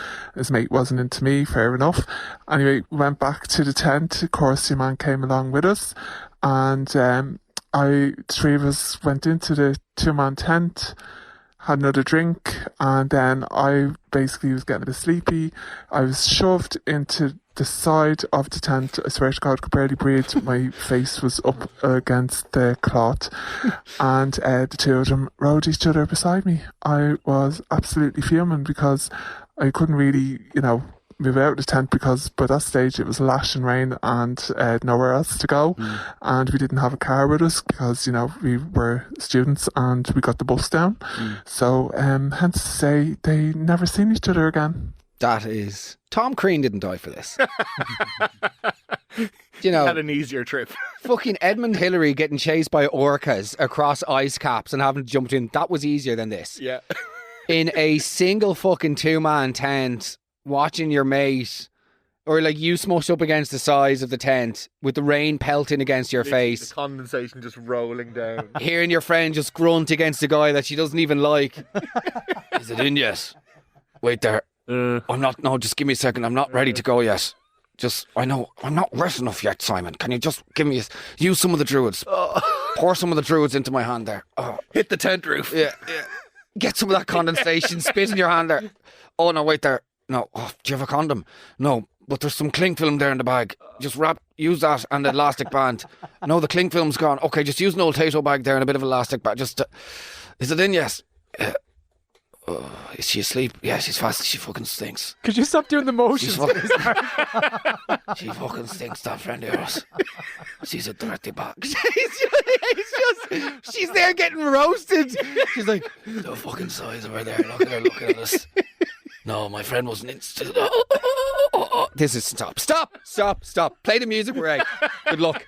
wasn't into me, fair enough. Anyway, we went back to the tent. Of course, your man came along with us, and three of us went into the 2-man tent, had another drink, and then I basically was getting a bit sleepy. I was shoved into the side of the tent. I swear to God, could barely breathe. My face was up against the cloth, and the two of them rode each other beside me. I was absolutely fuming because I couldn't really, you know, move out of the tent, because by that stage it was lashing rain and nowhere else to go, and we didn't have a car with us because, you know, we were students and we got the bus down. So hence to say they never seen each other again.
That is... Tom Crean didn't die for this. You know,
Had an easier trip.
fucking Edmund Hillary getting chased by orcas across ice caps and having to jump in. That was easier than this.
Yeah.
In a single fucking 2-man tent, watching your mate, or like you smushed up against the sides of the tent with the rain pelting against your face,
The condensation just rolling down.
hearing your friend just grunt against a guy that she doesn't even like. Is it in yet? Wait there. I'm not. No, just give me a second. I'm not ready to go yet. I know I'm not wet enough yet, Simon. Can you just use some of the druids? Pour some of the druids into my hand there. Oh.
Hit the tent roof.
Yeah. Get some of that condensation. Spit in your hand there. Oh no, wait there. No. Oh, do you have a condom? No, but there's some cling film there in the bag. Just use that and an elastic band. No, the cling film's gone. Okay, just use an old Tato bag there and a bit of elastic band. Is it in yet? Is she asleep? Yeah, she's fast. She fucking stinks.
Could you stop doing the motions?
She fucking stinks, that friend of yours. She's a dirty bag. She's there getting roasted. She's like, the fucking size of her there. Look at her looking at us. No, my friend wasn't interested. This is stop. Play the music, we're out. Good luck.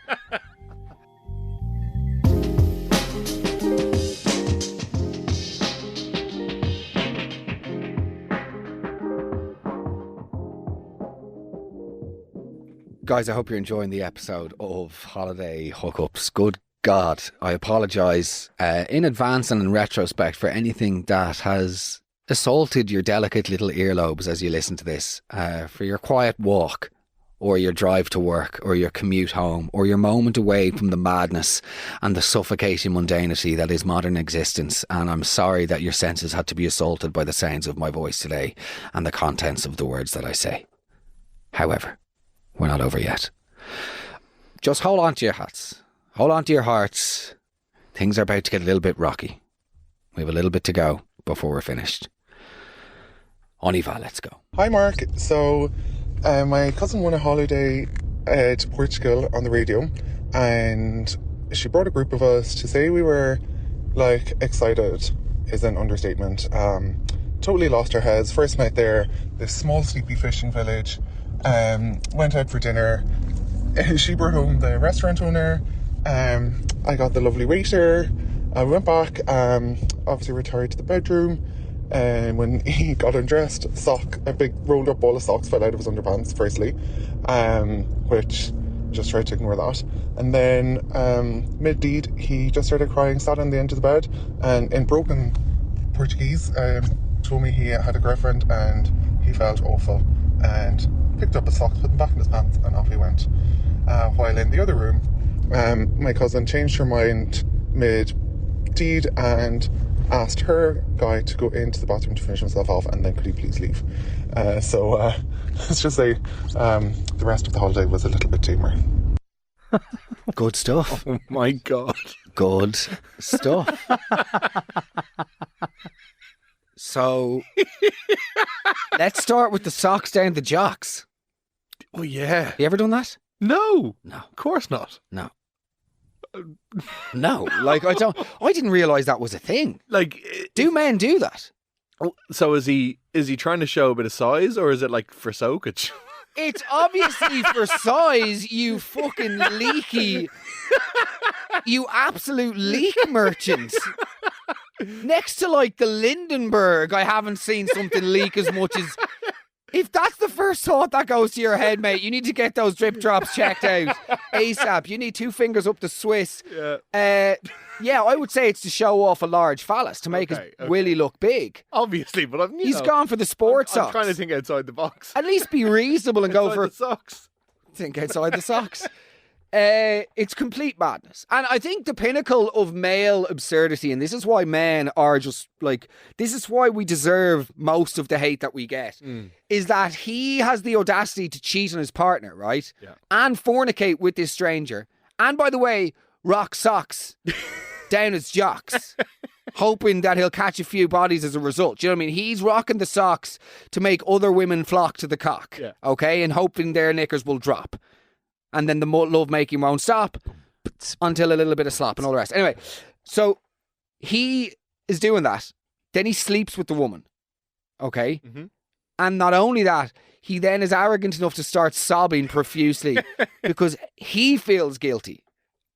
Guys, I hope you're enjoying the episode of Holiday Hookups. Good God, I apologise in advance and in retrospect for anything that has assaulted your delicate little earlobes as you listen to this. For your quiet walk, or your drive to work, or your commute home, or your moment away from the madness and the suffocating mundanity that is modern existence. And I'm sorry that your senses had to be assaulted by the sounds of my voice today and the contents of the words that I say. However, we're not over yet. Just hold on to your hats. Hold on to your hearts. Things are about to get a little bit rocky. We have a little bit to go before we're finished. Oniva, let's go.
Hi Mark. So my cousin won a holiday to Portugal on the radio, and she brought a group of us. To say we were like excited is an understatement. Totally lost our heads. First night there, this small sleepy fishing village. Went out for dinner. She brought home the restaurant owner. I got the lovely waiter. We went back, obviously retired to the bedroom. And when he got undressed, a big rolled up ball of socks fell out of his underpants, firstly, which just tried to ignore that. And then mid-deed, he just started crying, sat on the end of the bed, and in broken Portuguese, told me he had a girlfriend and he felt awful, and picked up his socks, put them back in his pants, and off he went. While in the other room, my cousin changed her mind mid-deed and
asked her guy to go into the bathroom to finish himself off, and then could he please leave. So let's just say the rest of the holiday was a little bit tamer.
Good stuff.
Oh my God.
Good stuff. So, let's start with the socks down the jocks.
Oh yeah.
You ever done that?
No.
No.
Of course not.
No. No. Like, I didn't realise that was a thing.
Like,
Do men do that?
so is he trying to show a bit of size, or is it like for soakage?
It's obviously for size, you fucking leaky, you absolute leak merchant. Next to like the Lindenberg, I haven't seen something leak as much as... If that's the first thought that goes to your head, mate, you need to get those drip drops checked out ASAP. You need 2 fingers up the Swiss.
Yeah.
Yeah, I would say it's to show off a large phallus, to make his willy look big.
Obviously, but
He's gone for the sport socks.
I'm trying to think outside the box.
At least be reasonable and go for...
the socks.
Think outside the socks. It's complete madness. And I think the pinnacle of male absurdity, and this is why men are just like, this is why we deserve most of the hate that we get, is that he has the audacity to cheat on his partner, right?
Yeah.
And fornicate with this stranger. And by the way, rock socks down his jocks, hoping that he'll catch a few bodies as a result. Do you know what I mean? He's rocking the socks to make other women flock to the cock, okay? And hoping their knickers will drop. And then the love making won't stop until a little bit of slop and all the rest. Anyway, so he is doing that. Then he sleeps with the woman. Okay? Mm-hmm. And not only that, he then is arrogant enough to start sobbing profusely because he feels guilty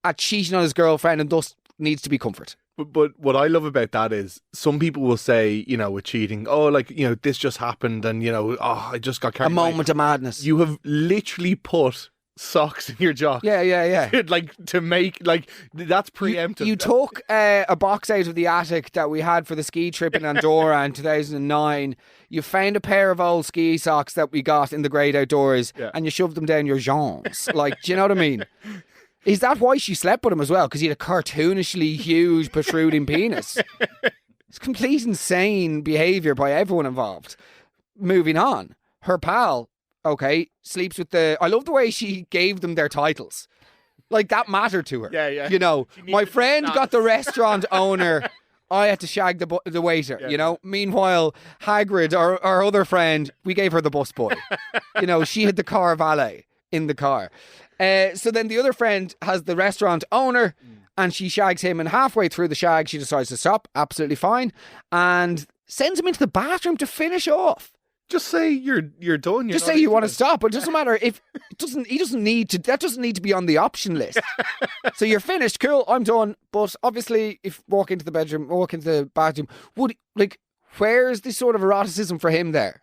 at cheating on his girlfriend and thus needs to be comforted.
But what I love about that is some people will say, you know, with cheating, oh, like, you know, this just happened and, you know, oh, I just got carried away.
A moment of madness.
You have literally put socks in your jock.
Yeah.
Like, to make, like, that's preemptive.
You took a box out of the attic that we had for the ski trip in Andorra in 2009. You found a pair of old ski socks that we got in the great outdoors and you shoved them down your jambs. Like, do you know what I mean? Is that why she slept with him as well? Because he had a cartoonishly huge protruding penis. It's complete insane behaviour by everyone involved. Moving on. Her pal, okay, sleeps with the... I love the way she gave them their titles. Like, that mattered to her.
Yeah.
You know, my friend got the restaurant owner. I had to shag the waiter, you know. Meanwhile, Hagrid, our other friend, we gave her the busboy. You know, she had the car valet in the car. So then the other friend has the restaurant owner and she shags him, and halfway through the shag she decides to stop, absolutely fine, and sends him into the bathroom to finish off.
Just say you're done.
Just say you want to stop. It doesn't matter if he doesn't need to. That doesn't need to be on the option list. So you're finished. Cool. I'm done. But obviously, if walk into the bathroom, where's the sort of eroticism for him there?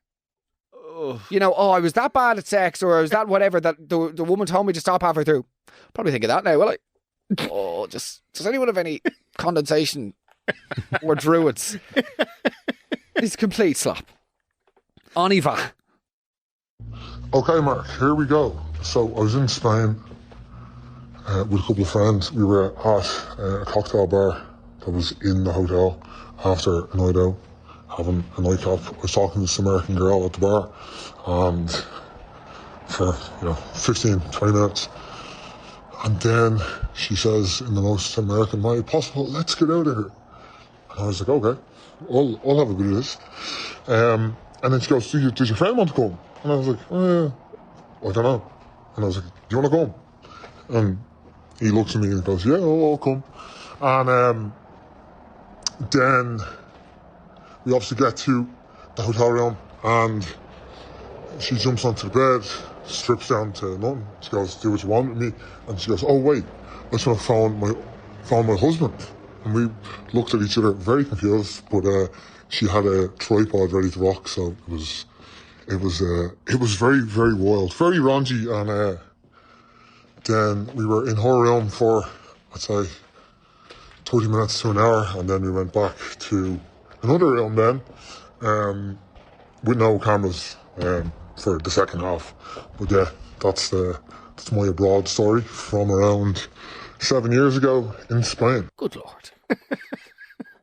You know, I was that bad at sex, or I was that whatever that the woman told me to stop halfway through. Probably think of that now, will I? Does anyone have any condensation or druids? It's complete slop. On y va.
Okay, Mark, here we go. So I was in Spain with a couple of friends. We were at a cocktail bar that was in the hotel after a night out, having a nightcap. I was talking to this American girl at the bar, and for 15, 20 minutes. And then she says in the most American way possible, "Let's get out of here." And I was like, okay, I'll have a bit of this. And then she goes, does your friend want to come? And I was like, I don't know. And I was like, do you want to come? And he looks at me and goes, yeah, I'll come. And then we obviously get to the hotel room and she jumps onto the bed, strips down to nothing. She goes, do what you want with me. And she goes, oh wait, I just want to phone my husband. And we looked at each other very confused, but she had a tripod ready to rock, so it was very, very wild, very raunchy. And then we were in her room for, I'd say, 30 minutes to an hour, and then we went back to another room then, with no cameras for the second half. But yeah, that's my abroad story from around 7 years ago in Spain.
Good Lord.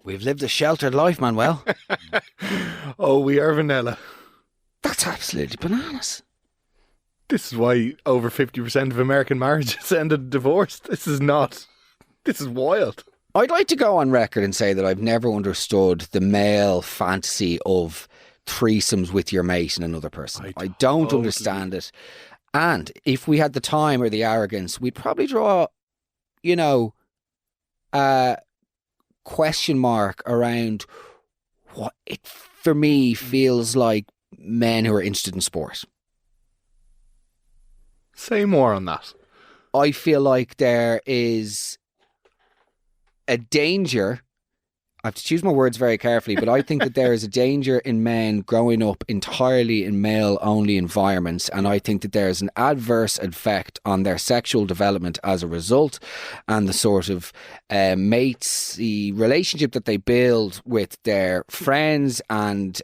We've lived a sheltered life, Manuel.
Oh, we are vanilla.
That's absolutely bananas.
This is why over 50% of American marriages end in divorce. This is wild.
I'd like to go on record and say that I've never understood the male fantasy of threesomes with your mate and another person. I don't understand it. And if we had the time or the arrogance, we'd probably draw, a question mark around what it, for me, feels like men who are interested in sport.
Say more on that.
I feel like there is a danger. I have to choose my words very carefully, but I think that there is a danger in men growing up entirely in male-only environments, and I think that there is an adverse effect on their sexual development as a result, and the sort of mates, the relationship that they build with their friends and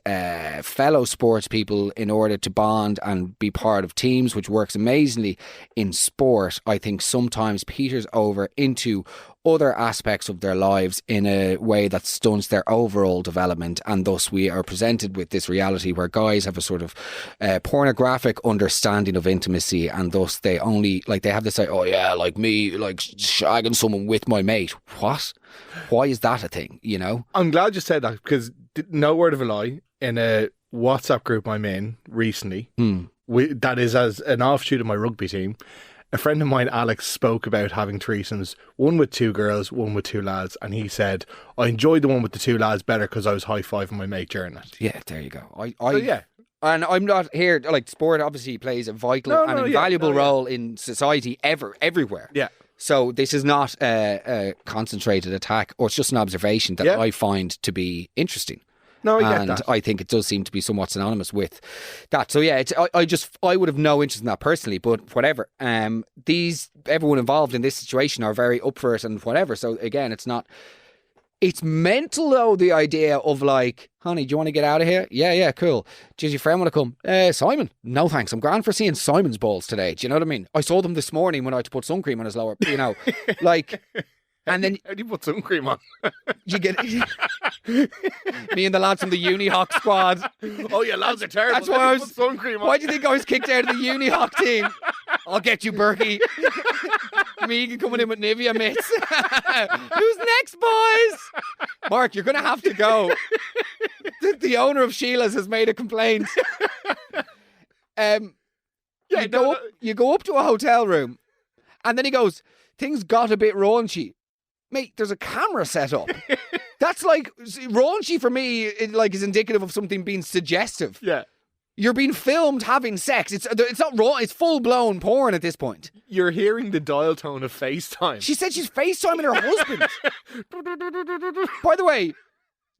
fellow sports people in order to bond and be part of teams, which works amazingly in sport, I think sometimes peters over into other aspects of their lives in a way that stunts their overall development, and thus we are presented with this reality where guys have a sort of pornographic understanding of intimacy, and thus they only they have this oh yeah, like me, like shagging someone with my mate. What? Why is that a thing?
I'm glad you said that, because no word of a lie, in a WhatsApp group I'm in recently, that is as an offshoot of my rugby team, a friend of mine, Alex, spoke about having threesomes, one with two girls, one with two lads, and he said, I enjoyed the one with the two lads better because I was high-fiving my mate during it.
Yeah, there you go.
Yeah.
And I'm not here, sport obviously plays a vital and invaluable role in society everywhere.
Yeah.
So this is not a concentrated attack, or it's just an observation that I find to be interesting.
No, I get that.
I think it does seem to be somewhat synonymous with that. So yeah, I would have no interest in that personally, but whatever. Everyone involved in this situation are very up for it and whatever. So again, it's mental though, the idea of honey, do you want to get out of here? Yeah, cool. Does your friend want to come? Simon? No thanks, I'm grand for seeing Simon's balls today. Do you know what I mean? I saw them this morning when I had to put sun cream on his lower, and then
how do you put sun cream on?
You get me and the lads from the Unihawk squad.
Oh, yeah, lads are terrible.
That's why
put sun cream on.
Why do you think I was kicked out of the Unihawk team? I'll get you, Berkey. Mehigan coming in with Nivea mitts. Who's next, boys? Mark, you're going to have to go. The owner of Sheila's has made a complaint. You go up to a hotel room, and then he goes, things got a bit raunchy. Mate, there's a camera set up. That's raunchy for me, is indicative of something being suggestive.
Yeah.
You're being filmed having sex. It's not raw. It's full blown porn at this point.
You're hearing the dial tone of FaceTime.
She said she's FaceTiming her husband. By the way,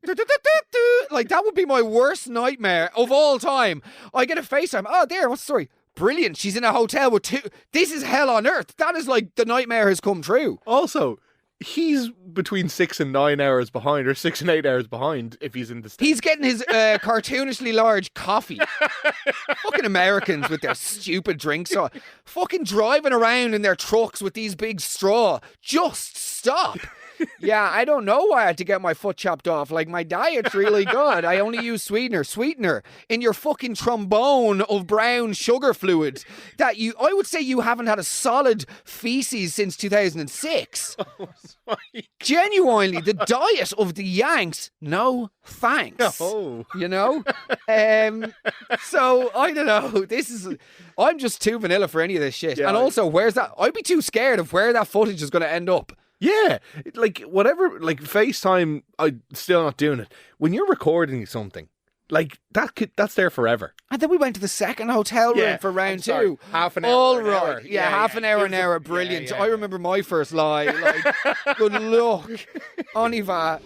that would be my worst nightmare of all time. I get a FaceTime. Oh, there. What's the story? Brilliant. She's in a hotel with two. This is hell on earth. That is the nightmare has come true.
Also, he's between 6 and 9 hours behind, or 6 and 8 hours behind if he's in the States.
He's getting his cartoonishly large coffee. Fucking Americans with their stupid drinks. Fucking driving around in their trucks with these big straw. Just stop. Yeah, I don't know why I had to get my foot chopped off. My diet's really good. I only use sweetener in your fucking trombone of brown sugar fluid that I would say you haven't had a solid feces since 2006.
Oh,
genuinely, the diet of the Yanks, no thanks.
No.
So I don't know. I'm just too vanilla for any of this shit.
Yeah,
and also, where's that? I'd be too scared of where that footage is going to end up.
Yeah, whatever, FaceTime, I'm still not doing it. When you're recording something, that's there forever.
And then we went to the second hotel room for round two.
Half an hour.
All right. Yeah, half an hour, an hour. Brilliant. I remember my first lie. Good luck. On y va.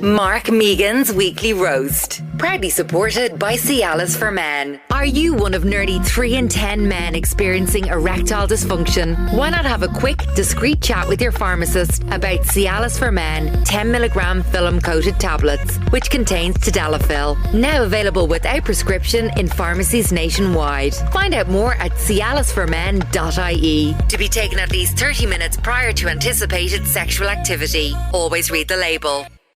Mark Mehigan's Weekly Roast. Proudly supported by Cialis for Men. Are you one of nearly 3 in 10 men experiencing erectile dysfunction? Why not have a quick, discreet chat with your pharmacist about Cialis for Men 10mg film-coated tablets, which contains tadalafil. Now available without prescription in pharmacies nationwide. Find out more at cialisformen.ie. To be taken at least 30 minutes prior to anticipated sexual activity. Always read the label.